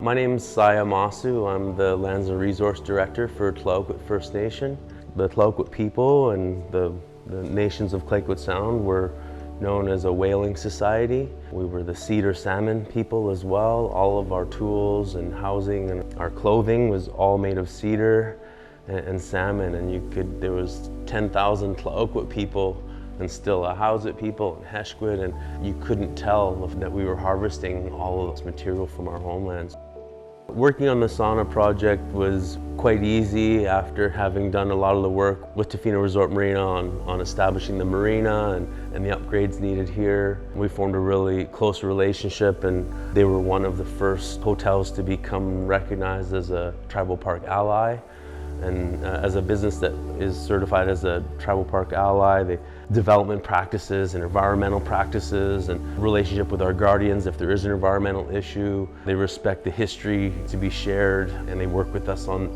My name is Saya Masu. I'm the Lands and Resource Director for Tla-o-qui-aht First Nation. The Tla-o-qui-aht people and the nations of Tla-o-qui-aht Sound were known as a whaling society. We were the cedar salmon people as well. All of our tools and housing and our clothing was all made of cedar and salmon, and there was 10,000 Tla-o-qui-aht people and still Still-a-houseit people and Heshquit, and you couldn't tell that we were harvesting all of this material from our homelands. Working on the sauna project was quite easy after having done a lot of the work with Tofino Resort Marina on establishing the marina and the upgrades needed here. We formed a really close relationship, and they were one of the first hotels to become recognized as a tribal park ally. And as a business that is certified as a tribal park ally, the development practices and environmental practices and relationship with our guardians if there is an environmental issue. They respect the history to be shared, and they work with us on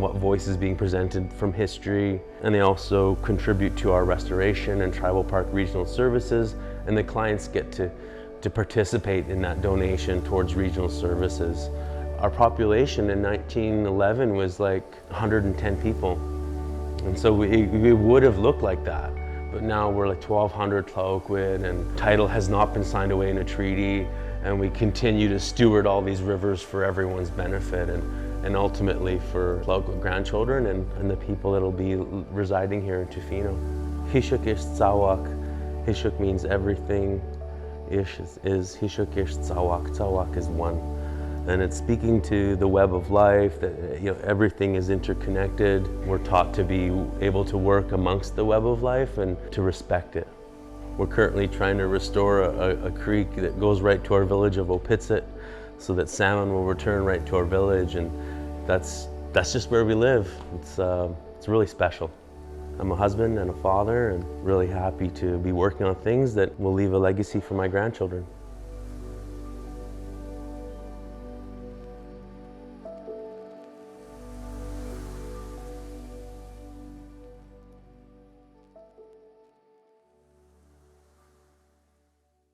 what voice is being presented from history. And they also contribute to our restoration and tribal park regional services, and the clients get to participate in that donation towards regional services. Our population in 1911 was like 110 people. And so it would have looked like that. But now we're like 1,200 Tla-o-qui-aht, and title has not been signed away in a treaty. And we continue to steward all these rivers for everyone's benefit and ultimately for Tla-o-qui-aht grandchildren and the people that'll be residing here in Tofino. Hishuk ish tsawak. Hishuk means everything. Ish is Hishuk ish tsawak. Tsawak is one. And it's speaking to the web of life, that everything is interconnected. We're taught to be able to work amongst the web of life and to respect it. We're currently trying to restore a creek that goes right to our village of Opitsit so that salmon will return right to our village, and that's just where we live. It's really special. I'm a husband and a father, and really happy to be working on things that will leave a legacy for my grandchildren.